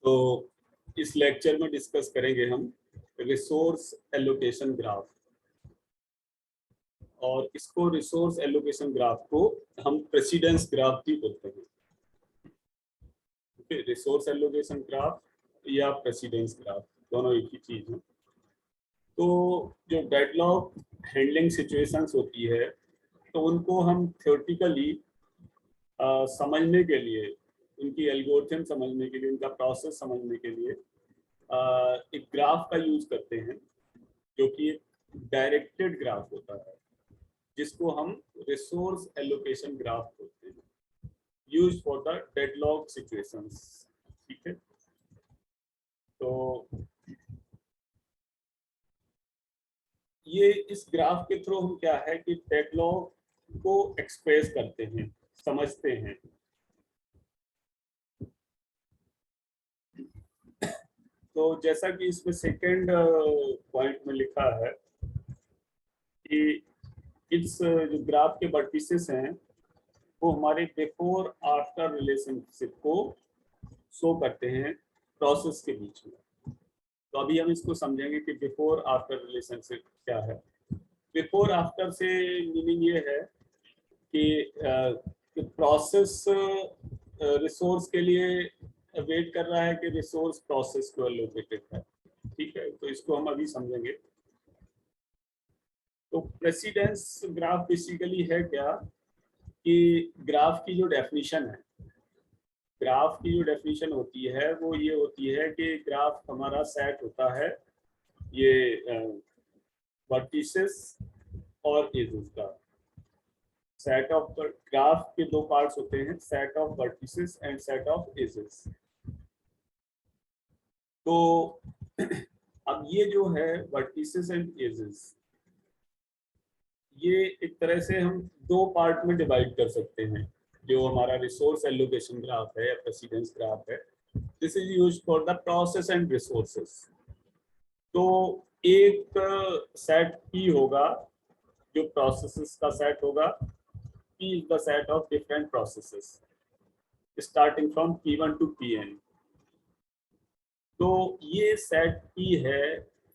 तो इस लेक्चर में डिस्कस करेंगे हम रिसोर्स एलोकेशन ग्राफ, और इसको रिसोर्स एलोकेशन ग्राफ को हम प्रेसिडेंस ग्राफ भी बोलते हैं। ओके, रिसोर्स एलोकेशन ग्राफ या प्रेसिडेंस ग्राफ दोनों एक ही चीज है। तो जो डेडलॉक हैंडलिंग सिचुएशंस होती है, तो उनको हम थ्योरेटिकली समझने के लिए, उनकी एल्गोरिथम समझने के लिए, उनका प्रोसेस समझने के लिए एक ग्राफ का यूज करते हैं, जो कि एक डायरेक्टेड ग्राफ होता है, जिसको हम रिसोर्स एलोकेशन ग्राफ बोलते हैं, use for the deadlock situations. ठीक है, तो ये इस ग्राफ के थ्रू हम क्या है कि डेडलॉक को एक्सप्रेस करते हैं, समझते हैं। तो जैसा कि इसमें सेकेंड पॉइंट में लिखा है कि इस जो ग्राफ के वर्टिसेस हैं वो हमारे बिफोर आफ्टर रिलेशनशिप को शो करते हैं प्रोसेस के बीच में। तो अभी हम इसको समझेंगे कि बिफोर आफ्टर रिलेशनशिप क्या है। बिफोर आफ्टर से मीनिंग ये है कि प्रोसेस रिसोर्स के लिए वेट कर रहा है कि रिसोर्स प्रोसेस को एलोकेटेड है। ठीक है, तो इसको हम अभी समझेंगे। तो प्रेसिडेंस ग्राफ बेसिकली है क्या कि ग्राफ की जो डेफिनेशन है, ग्राफ की जो डेफिनेशन होती है वो ये होती है कि ग्राफ हमारा सेट होता है ये वर्टिसेस और एजेस का सेट ऑफ। ग्राफ के दो पार्ट्स होते हैं, set of vertices and set of edges. तो अब ये जो है वर्टिसेस एंड एजेस, ये एक तरह से हम दो पार्ट में डिवाइड कर सकते हैं। जो हमारा रिसोर्स एलोकेशन ग्राफ है या प्रेसिडेंस ग्राफ है, this is used for the process and resources. तो एक सेट P होगा जो प्रोसेसेस का सेट होगा। P is the set of different processes starting from P1 to Pn। तो ये सेट P है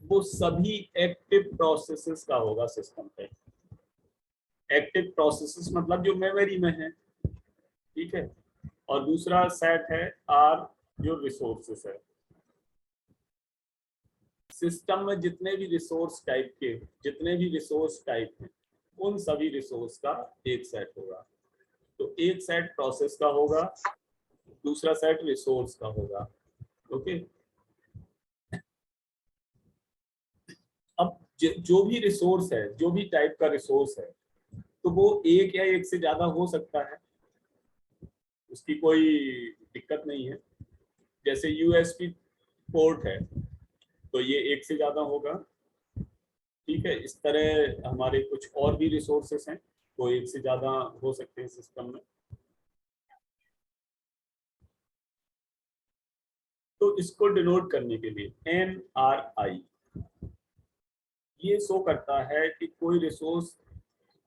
वो सभी एक्टिव प्रोसेसेस का होगा सिस्टम पे। एक्टिव प्रोसेसेस मतलब जो मेमोरी में है, ठीक है। और दूसरा सेट है R जो रिसोर्सेस है। सिस्टम में जितने भी रिसोर्स टाइप हैं उन सभी रिसोर्स का एक सेट होगा। तो एक सेट प्रोसेस का होगा, दूसरा सेट रिसोर्स का होगा। ओके, अब जो भी रिसोर्स है, जो भी टाइप का रिसोर्स है, तो वो एक या एक से ज्यादा हो सकता है, उसकी कोई दिक्कत नहीं है। जैसे यूएसबी पोर्ट है तो ये एक से ज्यादा होगा, ठीक है। इस तरह हमारे कुछ और भी रिसोर्सेस हैं, वो एक से ज्यादा हो सकते हैं सिस्टम में। तो इसको डिनोट करने के लिए NRI ये शो करता है कि कोई रिसोर्स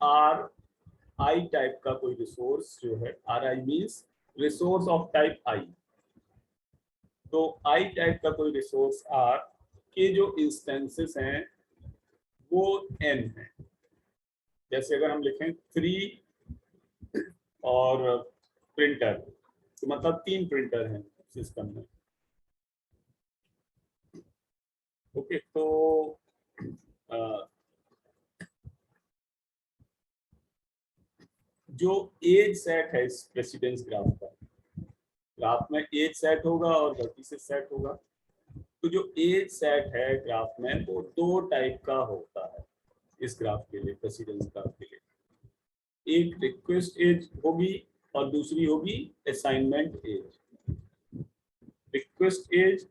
RI टाइप का कोई रिसोर्स जो है, RI means resource of type I। तो I टाइप का कोई रिसोर्स R के जो इंस्टेंसेस हैं वो N है। जैसे अगर हम लिखें 3 और प्रिंटर, तो मतलब 3 प्रिंटर हैं सिस्टम में। ओके, तो जो एज सेट है इस प्रेसिडेंस ग्राफ का, ग्राफ में एज सेट होगा और वर्टिसेस सेट होगा। तो जो एज सेट है ग्राफ में वो दो टाइप का होता है इस ग्राफ के लिए, प्रेसिडेंस ग्राफ के लिए। एक रिक्वेस्ट एज होगी और दूसरी होगी assignment edge. Request edge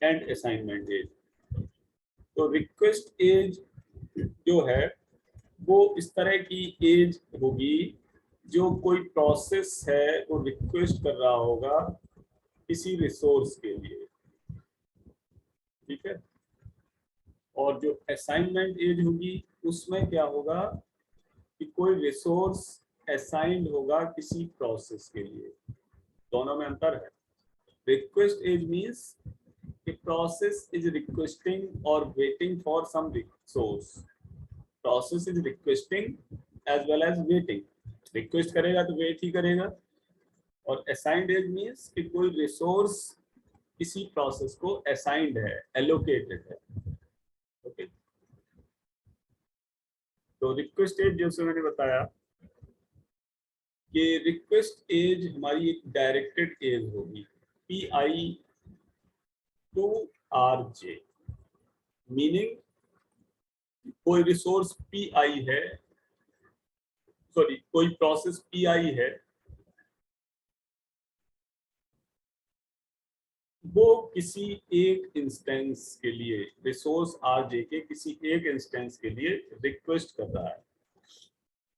and assignment edge. तो रिक्वेस्ट एज जो है वो इस तरह की एज होगी जो कोई प्रोसेस है वो रिक्वेस्ट कर रहा होगा किसी रिसोर्स के लिए, ठीक है। और जो असाइनमेंट एज होगी उसमें क्या होगा कि कोई रिसोर्स असाइंड होगा किसी प्रोसेस के लिए। दोनों में अंतर है। Request age means a process is requesting or waiting for some resource. Process is requesting as well as waiting. Request करेगा तो wait ही करेगा. और assigned age means कि कोई resource किसी प्रोसेस को assigned है, allocated है. Okay. तो रिक्वेस्ट एज जैसे मैंने बताया कि रिक्वेस्ट एज हमारी एक डायरेक्टेड एज होगी, PI to RJ, मीनिंग कोई रिसोर्स PI है, सॉरी कोई प्रोसेस PI है, वो किसी एक इंस्टेंस के लिए, रिसोर्स RJ के किसी एक इंस्टेंस के लिए रिक्वेस्ट कर रहा है.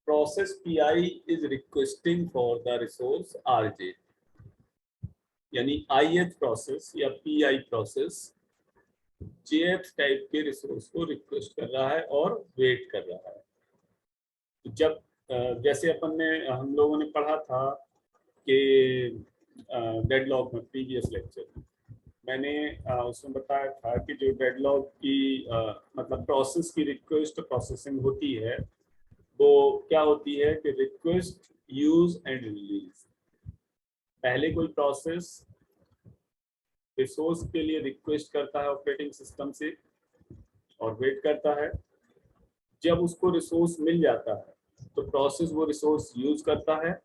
Process PI is requesting for the resource RJ, यानी ith प्रोसेस या PI प्रोसेस jth टाइप के रिसोर्स को रिक्वेस्ट कर रहा है और वेट कर रहा है. जब जैसे अपन ने हम लोगों ने पढ़ा था कि डेडलॉक में प्रीवियस लेक्चर मैंने उसमें बताया था कि जो डेडलॉक की मतलब प्रोसेस की रिक्वेस्ट प्रोसेसिंग होती है वो क्या होती है कि रिक्वेस्ट, यूज एंड रिलीज. पहले कोई प्रोसेस रिसोर्स के लिए रिक्वेस्ट करता है ऑपरेटिंग सिस्टम से और वेट करता है. जब उसको रिसोर्स मिल जाता है तो प्रोसेस वो रिसोर्स यूज करता है.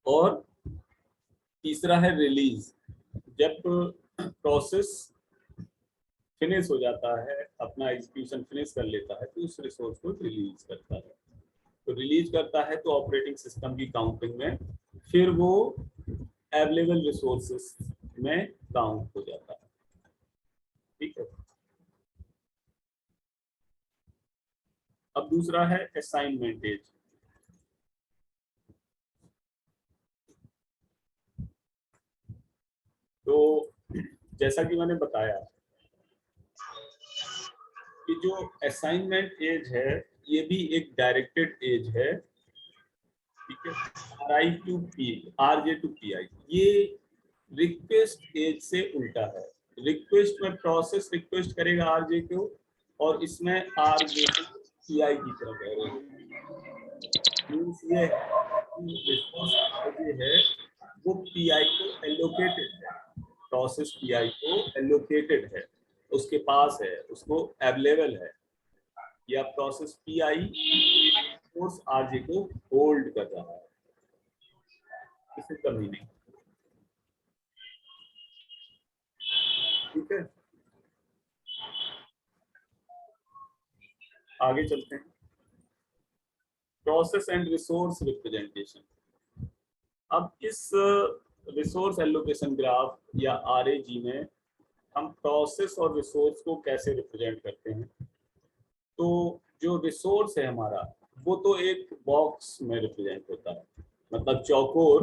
और तीसरा है रिलीज. जब प्रोसेस फिनिश हो जाता है, अपना एग्जीक्यूशन फिनिश कर लेता है, तो उस रिसोर्स को रिलीज करता है. तो रिलीज करता है तो ऑपरेटिंग सिस्टम की काउंटिंग में फिर वो अवेलेबल रिसोर्सेस में काउंट हो जाता है. ठीक है. अब दूसरा है असाइनमेंट एज. तो जैसा कि मैंने बताया कि जो असाइनमेंट एज है ये भी एक डायरेक्टेड एज है. ठीक है. RJ to PI ये रिक्वेस्ट एज से उल्टा है. रिक्वेस्ट में प्रोसेस रिक्वेस्ट करेगा RJ को और इसमें RJ PI की तरफ है. मींस ये रिस्पांस है वो PI को एलोकेटेड है. प्रोसेस PI को एलोकेटेड है, उसके पास है, उसको अवेलेबल है. या प्रोसेस PI फोर्स RJ को होल्ड कर रहा है. This is the meaning. ठीक है. आगे चलते हैं. Process and resource representation. अब इस रिसोर्स एलोकेशन ग्राफ या RAG में हम प्रोसेस और रिसोर्स को कैसे रिप्रेजेंट करते हैं. तो जो रिसोर्स है हमारा वो तो एक बॉक्स में रिप्रेजेंट होता है, मतलब चौकोर,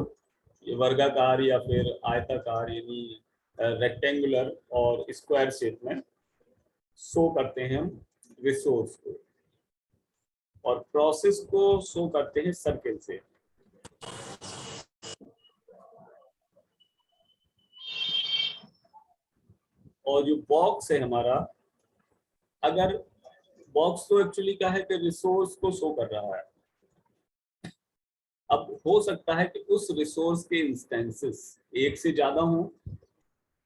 वर्गाकार या फिर आयताकार यानी रेक्टेंगुलर और स्क्वायर शेप में शो करते हैं हम रिसोर्स को. और प्रोसेस को शो करते हैं सर्किल से. और जो बॉक्स है हमारा, अगर बॉक्स तो एक्चुअली क्या है कि रिसोर्स को शो कर रहा है. अब हो सकता है कि उस रिसोर्स के इंस्टेंसेस एक से ज्यादा हो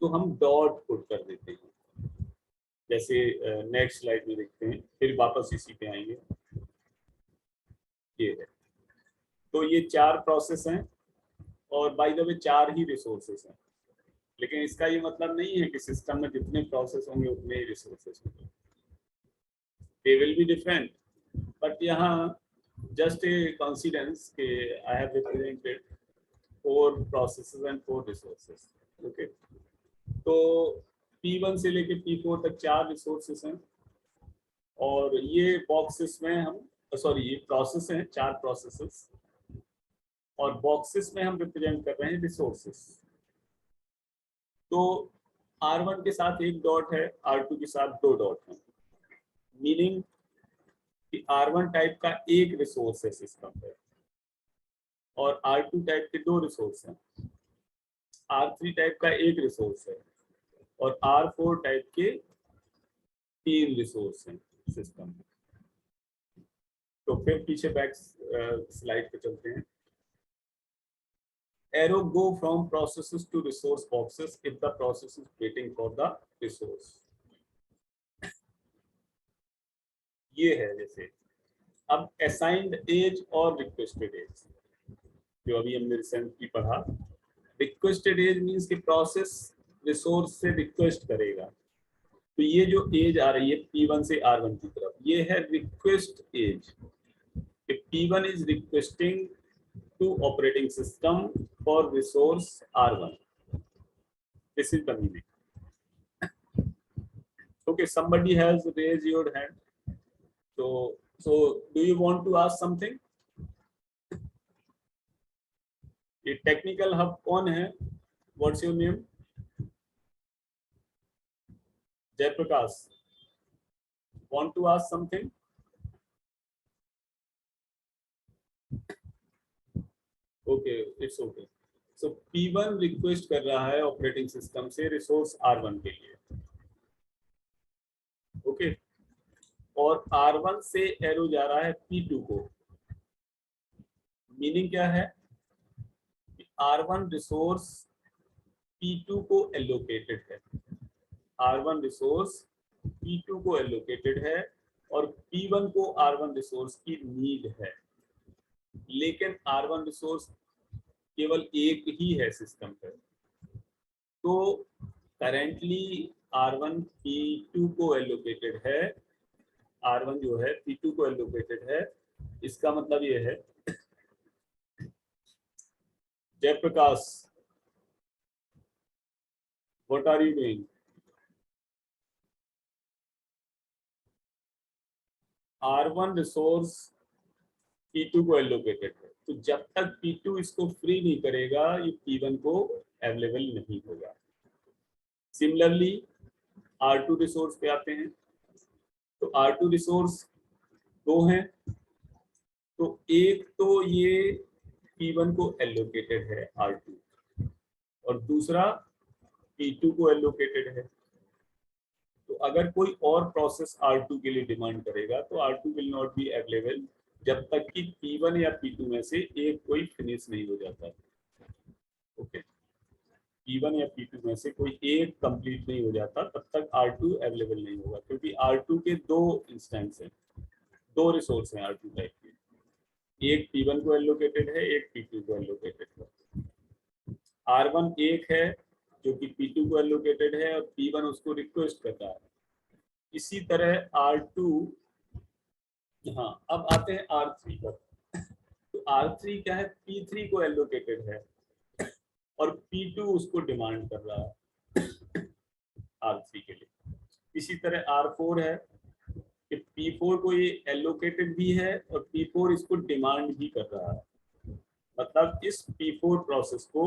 तो हम डॉट पुट कर देते हैं. जैसे नेक्स्ट स्लाइड में देखते हैं, फिर वापस इसी पे आएंगे. ये है. तो ये 4 प्रोसेस हैं और by the way 4 he resources हैं. लेकिन इसका ये मतलब नहीं है कि सिस्टम में जितने प्रोसेस होंगे उतने ही रिसोर्सेस होंगे. They will be different. But यहाँ just a coincidence कि I have represented 4 processes and 4 resources. Okay. तो P1 से लेके P4 तक 4 resources हैं और ये बॉक्सेस में हम ये प्रोसेस हैं, 4 प्रोसेसेस और बॉक्सेस में हम रिप्रेजेंट कर रहे हैं रिसोर्सेस. तो R1 के साथ 1 डॉट है, R2 के साथ 2 डॉट है. मीनिंग कि R1 टाइप का एक रिसोर्स है सिस्टम पे और R2 टाइप के 2 रिसोर्स हैं. R3 टाइप का एक रिसोर्स है और R4 टाइप के 3 रिसोर्स हैं सिस्टम में। तो फिर पीछे बैक स्लाइड पे चलते हैं। Arrow go from processes to resource boxes if the process is waiting for the resource. ये है जैसे अब असाइंड एज और रिक्वेस्टेड एज, जो अभी हमने रिसेंटली पढ़ा। रिक्वेस्टेड एज मींस कि प्रोसेस रिसोर्स से रिक्वेस्ट करेगा, तो ये जो एज आ रही है P1 से R1 की तरफ, ये है request edge. P1 is requesting to operating system for resource R1. This is the meaning. Okay, somebody has raised your hand. So do you want to ask something? ये technical hub कौन है? What's your name? Jaiprakash. Want to ask something? Okay, it's okay. So P1 request कर रहा है operating system से resource R1 के लिए, okay okay. और R1 से एरो जा रहा है P2 को। मीनिंग क्या है? R1 रिसोर्स P2 को एलोकेटेड है, R1 रिसोर्स P2 को एलोकेटेड है और P1 को R1 रिसोर्स की नीड है, लेकिन R1 रिसोर्स केवल एक ही है सिस्टम पर। तो करेंटली R1 P2 को एलोकेटेड है, R1 जो है P2 को एलोकेटेड है। इसका मतलब ये है, Jayprakash, what are you doing? R1 resource P2 को एलोकेटेड है, तो जब तक P2 इसको फ्री नहीं करेगा ये P1 को अवेलेबल नहीं होगा। सिमिलरली R2 रिसोर्स पे आते हैं, तो R2 रिसोर्स दो हैं, तो एक तो ये P1 को एलोकेटेड है R2 और दूसरा P2 को एलोकेटेड है। तो अगर कोई और प्रोसेस R2 के लिए डिमांड करेगा तो R2 will not be available जब तक कि P1 या P2 में से एक कोई फिनिश नहीं हो जाता। ओके, P1 या P2 में से कोई एक कंप्लीट नहीं हो जाता तब तक R2 अवेलेबल नहीं होगा, क्योंकि R2 के दो इंस्टेंस हैं, दो रिसोर्स हैं R2 टाइप के, एक P1 को एलोकेटेड है, एक P2 को एलोकेटेड है। R1 एक है जो कि P2 को एलोकेटेड है और P1 उसको रिक्वेस्ट कर रहा है। इसी तरह R2, हाँ अब आते हैं R3 पर। तो R3 क्या है? P3 को एलोकेटेड है और P2 उसको डिमांड कर रहा है R3 के लिए। इसी तरह R4 है कि P4 को ये एलोकेटेड भी है और P4 इसको डिमांड भी कर रहा है। मतलब इस P4 प्रोसेस को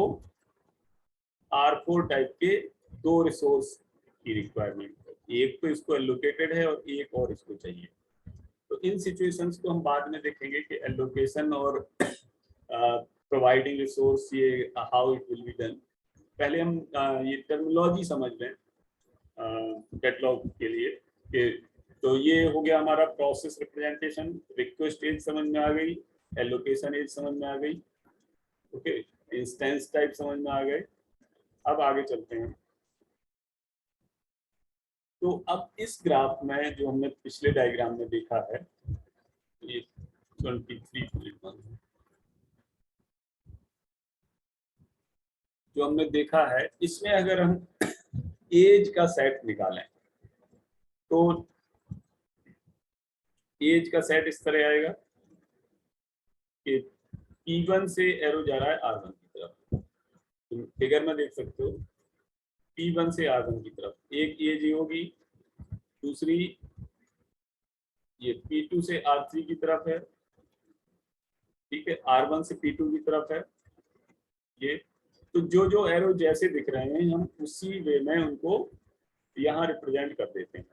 R4 टाइप के दो रिसोर्स की रिक्वायरमेंट है, एक तो इसको एलोकेटेड है और एक और इसको चाहिए। तो इन सिचुएशंस को हम बाद में देखेंगे कि एलोकेशन और प्रोवाइडिंग रिसोर्स ये how it will be done. पहले हम ये टर्मिनोलॉजी समझ लें कैटलॉग के लिए कि तो ये हो गया हमारा प्रोसेस रिप्रेजेंटेशन। रिक्वेस्ट एज समझ में आ गई, एलोकेशन एज समझ में आ गई, ओके, इंस्टेंस टाइप समझ में आ गए। अब आगे चलते हैं। तो अब इस ग्राफ में जो हमने पिछले डायग्राम में देखा है, ये 23.1 जो हमने देखा है, इसमें अगर हम एज का सेट निकालें तो एज का सेट इस तरह आएगा कि P1 से एरो जा रहा है R1 की तरफ, तुम फिगर में देख सकते हो। P1 से R1 की तरफ एक एज ये होगी, दूसरी ये P2 से R3 की तरफ है, ठीक है, R1 से P2 की तरफ है ये। तो जो जो एरो जैसे दिख रहे हैं हम उसी वे में उनको यहाँ रिप्रेजेंट कर देते हैं।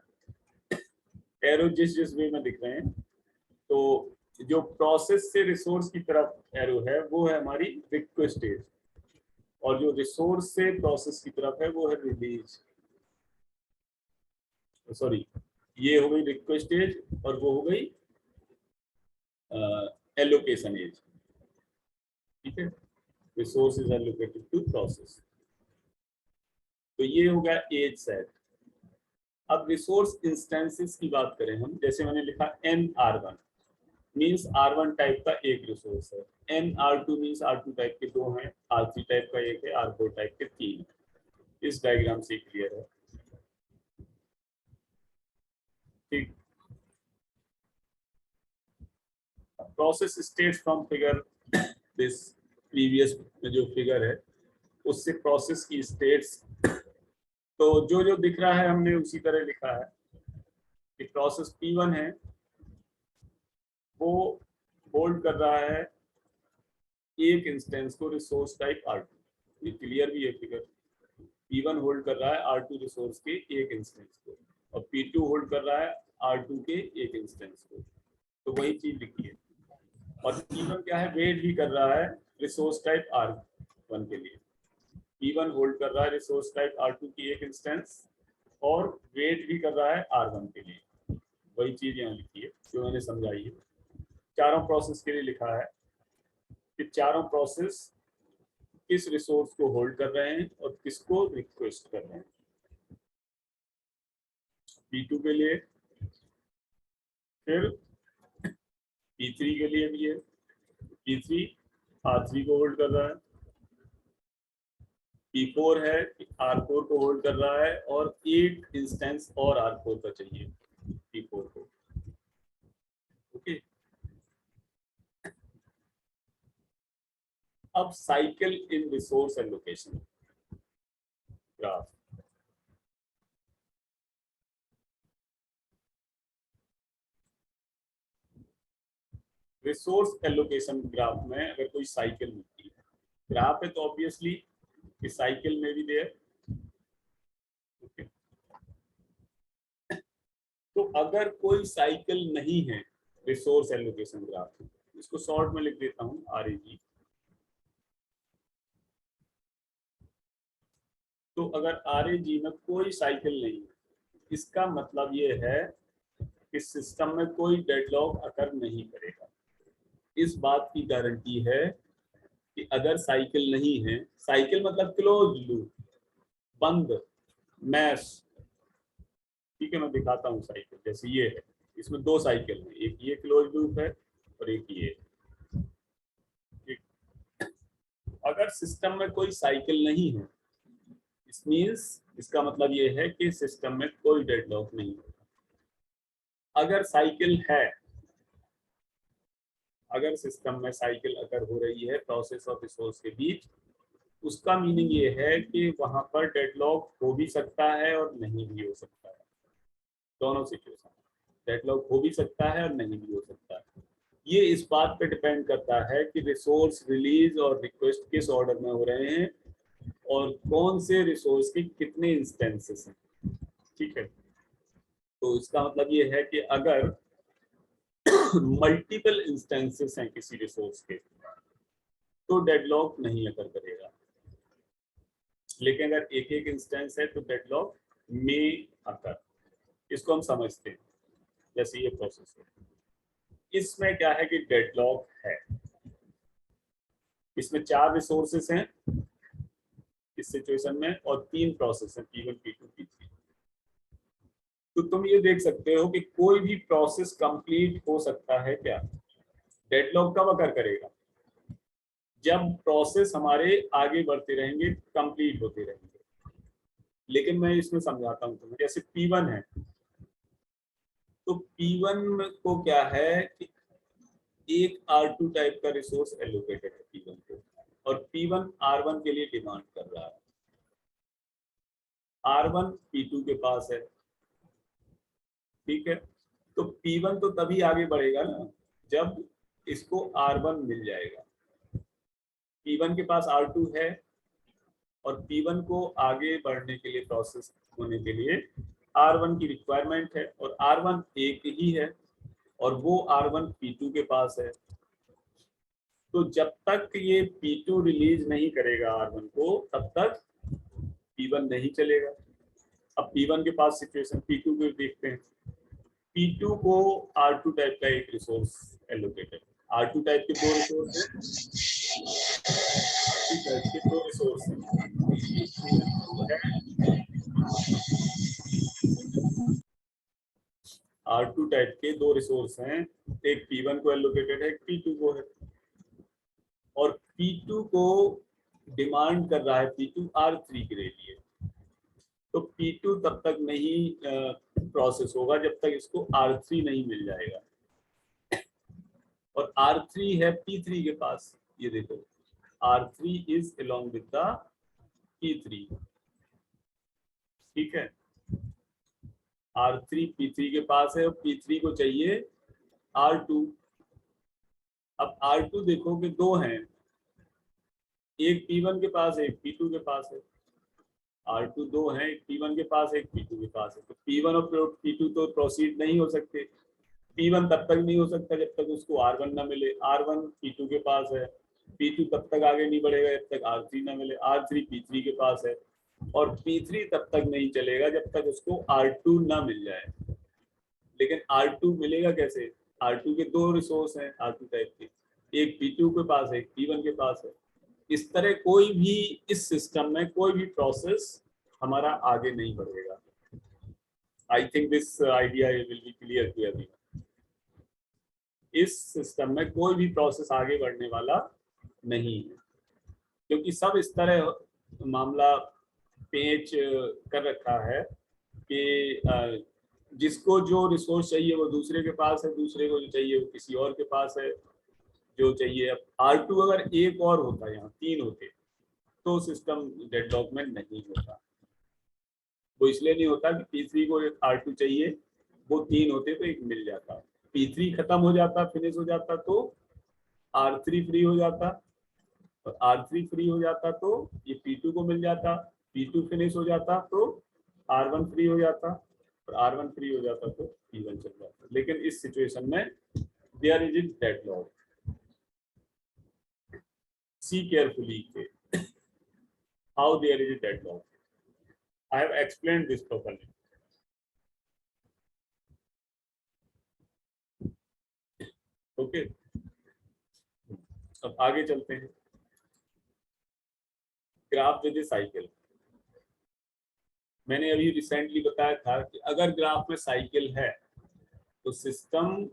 एरो जिस जिस वे में दिख रहे हैं, तो जो प्रोसेस से रिसोर्स की तरफ एरो है वो है हमारी रिक्वेस्ट एज, और जो रिसोर्स से प्रोसेस की तरफ है वो है रिलीज, सॉरी ये हो गई रिक्वेस्ट एज और वो हो गई एलोकेशन एज। ठीक है, resource is allocated to process, तो ये हो गया एज सेट। अब रिसोर्स इंस्टेंसेस की बात करें हम, जैसे मैंने लिखा nr1 मीन्स r1 टाइप का एक रिसोर्स है, nr2 मीन्स r2 टाइप के दो हैं, r3 टाइप का एक है, r4 टाइप के तीन है। इस डायग्राम से क्लियर है? ठीक, process state from figure, this previous में जो फिगर है उससे प्रोसेस की स्टेट्स, तो जो जो दिख रहा है हमने उसी तरह लिखा है कि प्रोसेस P1 है वो होल्ड कर रहा है एक इंस्टेंस को रिसोर्स टाइप R2, ये क्लियर भी है फिगर। P1 होल्ड कर रहा है R2 रिसोर्स के एक इंस्टेंस को और P2 होल्ड कर रहा है R2 के एक इंस्टेंस को, तो वही चीज लिखी है। और P1 क्या है, वेट भी कर रहा है रिसोर्स टाइप R1 के लिए। P1 होल्ड कर रहा है रिसोर्स टाइप R2 की एक इंस्टेंस और वेट भी कर रहा है R1 के लिए, वही चीज यहाँ लिखी है जो मैंने समझाई है। चारों प्रोसेस के लिए लिखा है कि चारों प्रोसेस किस रिसोर्स को होल्ड कर रहे हैं और किसको रिक्वेस्ट कर रहे हैं। P2 के लिए, फिर P3 के लिए भी है, P3 R3 को होल्ड कर रहा है, P4 है R4 को होल्ड कर रहा है और एक इंस्टेंस और R4 का चाहिए P4 को। ओके, अब cycle in resource allocation graph. Resource allocation graph में अगर कोई साइकिल मिलती है, ग्राफ है तो ऑब्वियसली इस साइकिल में भी देयर। ओके, तो अगर कोई साइकिल नहीं है रिसोर्स एलोकेशन ग्राफ, इसको शॉर्ट में लिख देता हूँ RAG। तो अगर RAG में कोई साइकिल नहीं है, इसका मतलब ये है कि सिस्टम में कोई डेडलॉक अकर नहीं करेगा। इस बात की गारंटी है कि अगर साइकिल नहीं है, साइकिल मतलब क्लोज लूप, बंद मैश। ठीक है, मैं दिखाता हूँ साइकिल, जैसे ये है, इसमें दो साइकिल है, एक ये क्लोज लूप है और एक ये। ठीक, अगर सिस्टम में कोई साइकिल नहीं है, इस मींस इसका मतलब ये है कि सिस्टम में कोई डेडलॉक नहीं है। अगर साइकिल है, अगर सिस्टम में साइकिल अगर हो रही है प्रोसेस और रिसोर्स के बीच, उसका मीनिंग ये है कि वहां पर डेडलॉक हो भी सकता है और नहीं भी हो सकता है। दोनों सिचुएशन, डेडलॉक हो भी सकता है और नहीं भी हो सकता है। ये इस बात पे डिपेंड करता है कि रिसोर्स रिलीज और रिक्वेस्ट किस ऑर्डर में हो रहे हैं और कौन से रिसोर्स के कितने इंस्टेंसेस हैं। ठीक है, तो इसका मतलब ये है कि अगर मल्टीपल इंस्टेंसेस हैं किसी रिसोर्स के तो डेडलॉक नहीं अकर करेगा, लेकिन अगर एक एक इंस्टेंस है तो डेडलॉक में अकर। इसको हम समझते हैं, जैसे ये प्रोसेस है, इसमें क्या है कि डेडलॉक है। इसमें 4 रिसोर्सेस हैं इस सिचुएशन में और 3 प्रोसेस हैं P1 P2 P3। तो तुम ये देख सकते हो कि कोई भी प्रोसेस कंप्लीट हो सकता है क्या, डेडलॉक कब अकर करेगा, जब प्रोसेस हमारे आगे बढ़ते रहेंगे, कंप्लीट होते रहेंगे। लेकिन मैं इसमें समझाता हूँ तुम्हें, जैसे P1 है तो P1 को क्या है कि एक R2 टाइप का रिसोर्स एलोकेटेड है P1 को और P1 R1 के लिए डिमांड कर रहा है। R1 P2 के पास है। ठीक है, तो P1 तो तभी आगे बढ़ेगा ना जब इसको R1 मिल जाएगा। P1 के पास R2 है और P1 को आगे बढ़ने के लिए, प्रोसेस होने के लिए R1 की रिक्वायरमेंट है और R1 एक ही है और वो R1 P2 के पास है। तो जब तक ये P2 रिलीज नहीं करेगा R1 को, तब तक P1 नहीं चलेगा। अब P1 के पास सिचुएशन P2 को देखते हैं। P2 को R2 टाइप का एक रिसोर्स एलोकेटेड, R2 टाइप के दो रिसोर्स हैं, R2 टाइप के दो रिसोर्स हैं। R2 टाइप के दो रिसोर्स हैं, एक P1 को एलोकेटेड है, एक P2 को है। और P2 को डिमांड कर रहा है P2 R3 के लिए। तो P2 तब तक नहीं प्रोसेस होगा जब तक इसको R3 नहीं मिल जाएगा। और R3 है P3 के पास, ये देखो R3 is along with the P3, ठीक है। R3 P3 के पास है और P3 को चाहिए R2। अब R2 देखो कि दो हैं, एक P1 के पास है, एक P2 के पास है। R2 दो हैं, एक P1 के पास है, एक P2 के पास है। तो P1 और P2 तो प्रोसीड नहीं हो सकते। P1 तब तक नहीं हो सकता जब तक उसको R1 ना मिले, R1 P2 के पास है, P2 तब तक आगे नहीं बढ़ेगा जब तक R3 ना मिले, R3 P3 के पास है, और P3 तब तक नहीं चलेगा जब तक उसको R2 ना मिल जाए। लेकिन R2 मिलेगा कैसे? R2 के दो रिसोर्स हैं R2 टाइप के, एक P2 के पास है, एक P1 के पास है। इस तरह कोई भी इस सिस्टम में कोई भी प्रोसेस हमारा आगे नहीं बढ़ेगा। I think this idea will be clear to everyone. इस सिस्टम में कोई भी प्रोसेस आगे बढ़ने वाला नहीं है, क्योंकि सब इस तरह मामला पेच कर रखा है कि जिसको जो रिसोर्स चाहिए वो दूसरे के पास है, दूसरे को जो चाहिए वो किसी और के पास है जो चाहिए। अब R2 अगर एक और होता, यहाँ तीन होते, तो सिस्टम डेडलॉक में नहीं होता। वो इसलिए नहीं होता कि P3 को एक R2 चाहिए, वो तीन होते तो एक मिल जाता। P3 खत्म हो जाता, फिनिश हो जाता, तो R3 फ्री हो जाता, और R3 फ्री हो जाता तो ये P2 को मिल जाता, P2 फिनिश हो जाता तो R1 फ्री हो जाता, और R1 फ्री हो जाता तो P1 चल जाता। लेकिन इस सिचुएशन में there is it deadlock. See carefully how there is a deadlock. I have explained this properly. Okay. अब आगे चलते हैं। Graph with A cycle. मैंने अभी रिसेंटली बताया था कि अगर ग्राफ में साइकिल है तो सिस्टम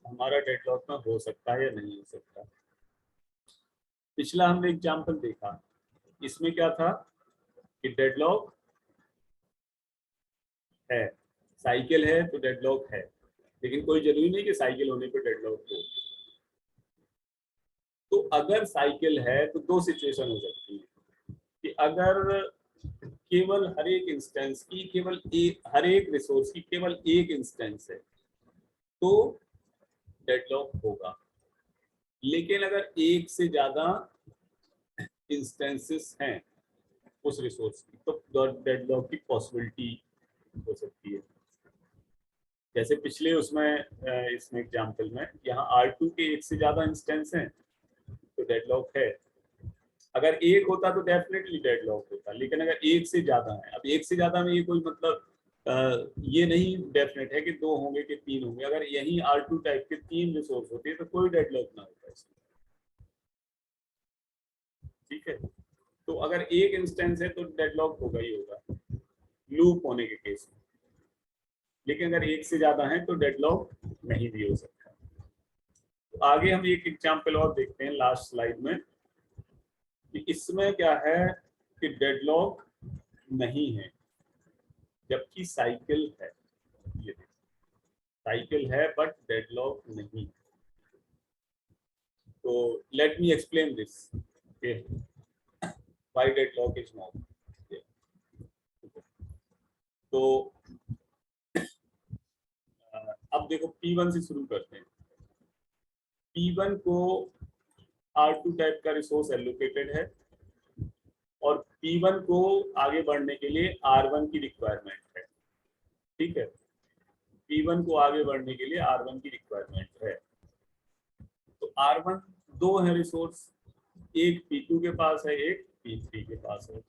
हमारा डेडलॉक में हो सकता है या नहीं हो सकता। पिछला हमने एग्जांपल देखा, इसमें क्या था कि डेडलॉक है, साइकिल है तो डेडलॉक है, लेकिन कोई जरूरी नहीं कि साइकिल होने पर डेडलॉक हो। तो अगर साइकिल है तो दो सिचुएशन हो सकती है कि अगर केवल हर एक इंस्टेंस की केवल एक, हर एक रिसोर्स की केवल एक इंस्टेंस है तो डेडलॉक होगा। लेकिन अगर एक से ज्यादा इंस्टेंसेस हैं उस रिसोर्स की तो डेडलॉक की पॉसिबिलिटी हो सकती है। जैसे पिछले उसमें इसमें एग्जांपल में यहाँ R2 के एक से ज्यादा इंस्टेंस हैं तो डेडलॉक है। अगर एक होता तो डेफिनेटली डेडलॉक होता, लेकिन अगर एक से ज्यादा है, अब एक से ज्यादा में ये कोई मतलब ये नहीं डेफिनेट है कि दो होंगे कि तीन होंगे। अगर यही R2 टाइप के तीन रिसोर्स होते तो कोई डेडलॉक ना होता इसमें, ठीक है। तो अगर एक इंस्टेंस है तो डेडलॉक होगा ही होगा लूप होने के केस में, लेकिन अगर एक से ज्यादा है तो डेडलॉक नहीं भी हो सकता। तो आगे हम एक एग्जांपल और देखते हैं लास्ट स्लाइड में कि इसमें क्या है कि डेडलॉक नहीं है जबकि साइकिल है। ये साइकिल है बट डेडलॉक नहीं। तो let me explain this, why deadlock is not. तो अब देखो P1 से शुरू करते हैं। P1 को R2 टाइप का रिसोर्स एलोकेटेड है और P1 को आगे बढ़ने के लिए R1 की रिक्वायरमेंट है, ठीक है। P1 को आगे बढ़ने के लिए R1 की रिक्वायरमेंट है। तो R1 दो है रिसोर्स, एक P2 के पास है, एक P3 के पास है।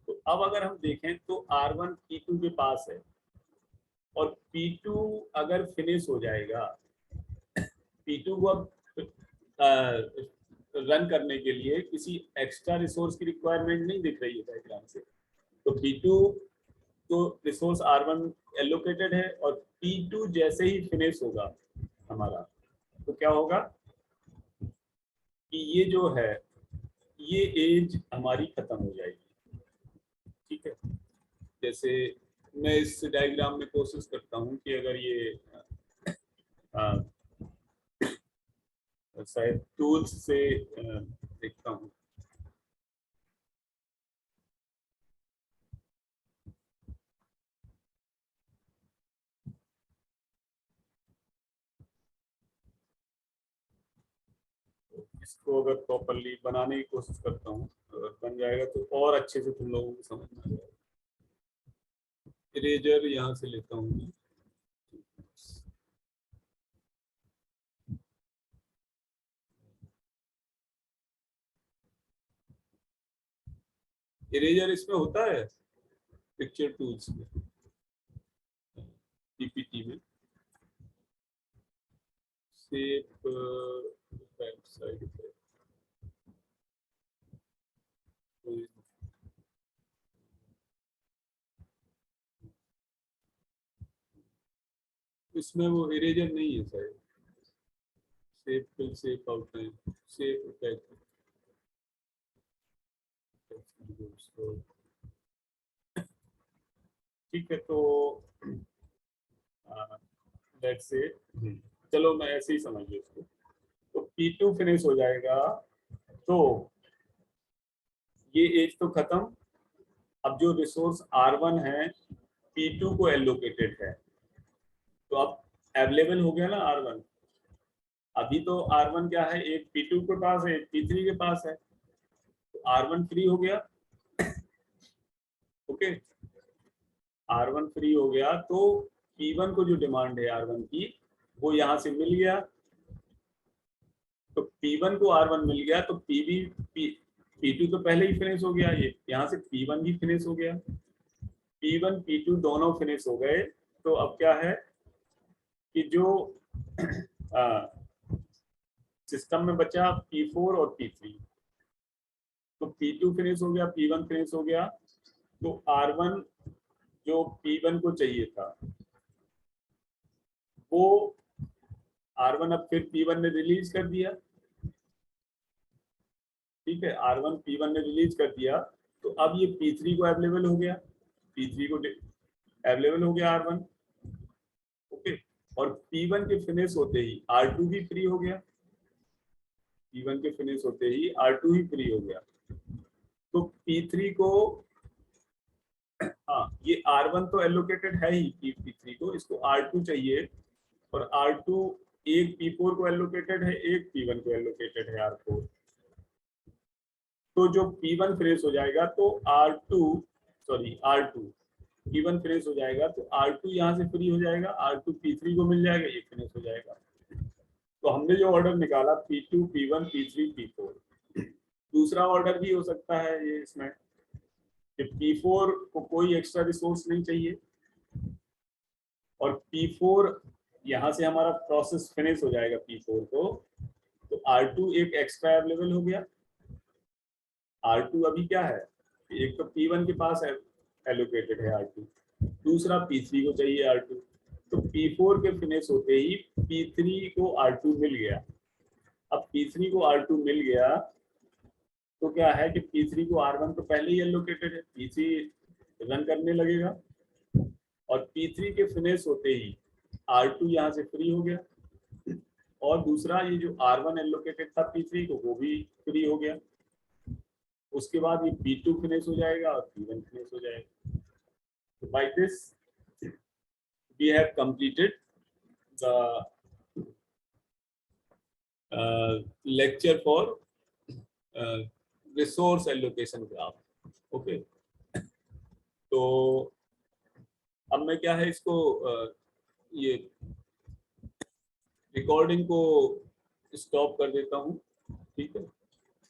तो अब अगर हम देखें तो R1 P2 के पास है और P2 अगर फिनिश हो जाएगा, P2 को अब रन करने के लिए किसी एक्स्ट्रा रिसोर्स की रिक्वायरमेंट नहीं दिख रही है डायग्राम से। तो P2 तो रिसोर्स R1 एलोकेटेड है और P2 जैसे ही फिनिश होगा हमारा, तो क्या होगा कि ये जो है ये एज हमारी खत्म हो जाएगी। ठीक है, जैसे मैं इस डायग्राम में कोशिश करता हूं कि अगर ये शायद टूल्स से देखता हूं। इसको अगर प्रॉपरली बनाने की कोशिश करता हूँ, अगर बन जाएगा तो और अच्छे से तुम लोगों को समझ में आ जाएगा। इरेजर यहाँ से लेता हूँ मैं। इरेजर इसमें होता है पिक्चर टूल्स में, पीपीटी में सेव बैक साइड पे। इसमें वो इरेजर नहीं है शायद, shape fill, shape outline, shape back. ठीक है, तो लेट्स से चलो मैं ऐसे ही समझ लो इसको। तो P2 फिनिश हो जाएगा तो ये एज तो खत्म। अब जो रिसोर्स R1 है P2 को एलोकेटेड है, तो अब अवेलेबल हो गया ना R1। अभी तो R1 क्या है, एक P2 के पास है, एक P3 के पास है, तो R1 फ्री हो गया। ओके, R1 फ्री हो गया तो P1 को जो डिमांड है R1 की वो यहाँ से मिल गया। तो P1 को R1 मिल गया तो P2 तो पहले ही फिनिश हो गया, ये यहाँ से P1 भी फिनिश हो गया, P1 P2 दोनों फिनिश हो गए। तो अब क्या है कि जो सिस्टम में बचा P4 और P3। तो P2 फिनिश हो गया, P1 फिनिश हो गया, तो R1 जो P1 को चाहिए था वो R1 अब फिर P1 ने रिलीज कर दिया। ठीक है, R1 P1 ने रिलीज कर दिया तो अब ये P3 को अवेलेबल हो गया, P3 को अवेलेबल हो गया R1। ओके, और P1 के फिनिश होते ही R2 भी फ्री हो गया, P1 के फिनिश होते ही R2 ही फ्री हो गया। तो P3 को, हाँ ये R1 तो एलोकेटेड है ही P3 को, इसको R2 चाहिए और R2 एक P4 को एलोकेटेड है, एक P1 को एलोकेटेड है R4। तो जो P1 फिनिश हो जाएगा तो R2 P1 फिनिश हो जाएगा तो R2 यहाँ से फ्री हो जाएगा, R2 P3 को मिल जाएगा, ये फिनिश हो जाएगा। तो हमने जो ऑर्डर निकाला P2 P1 P3 P4, दूसरा ऑर्डर भी हो सकता है ये इसमें कि P4 को कोई एक्स्ट्रा रिसोर्स नहीं चाहिए और P4 यहाँ से हमारा प्रोसेस फिनिश हो जाएगा P4 को, तो R2 एक एक्स्ट्रा अवेलेबल हो गया। R2 अभी क्या है, एक तो P1 के पास है एलोकेटेड है R2, दूसरा P3 को चाहिए R2। तो P4 के फिनिश होते ही P3 को R2 मिल गया। अब P3 को R2 मिल गया तो क्या है कि P3 को R1 तो पहले ही एलोकेटेड है, P3 रन करने लगेगा और P3 के फिनिश होते ही R2 यहाँ से फ्री हो गया और दूसरा ये जो R1 एलोकेटेड था P3 को वो भी फ्री हो गया। उसके बाद ये P2 फिनिश हो जाएगा और P1 फिनिश हो जाएगा। तो by this we have completed the lecture for resource allocation graph. Okay, तो अब मैं क्या है इसको ये रिकॉर्डिंग को स्टॉप कर देता हूँ, ठीक है।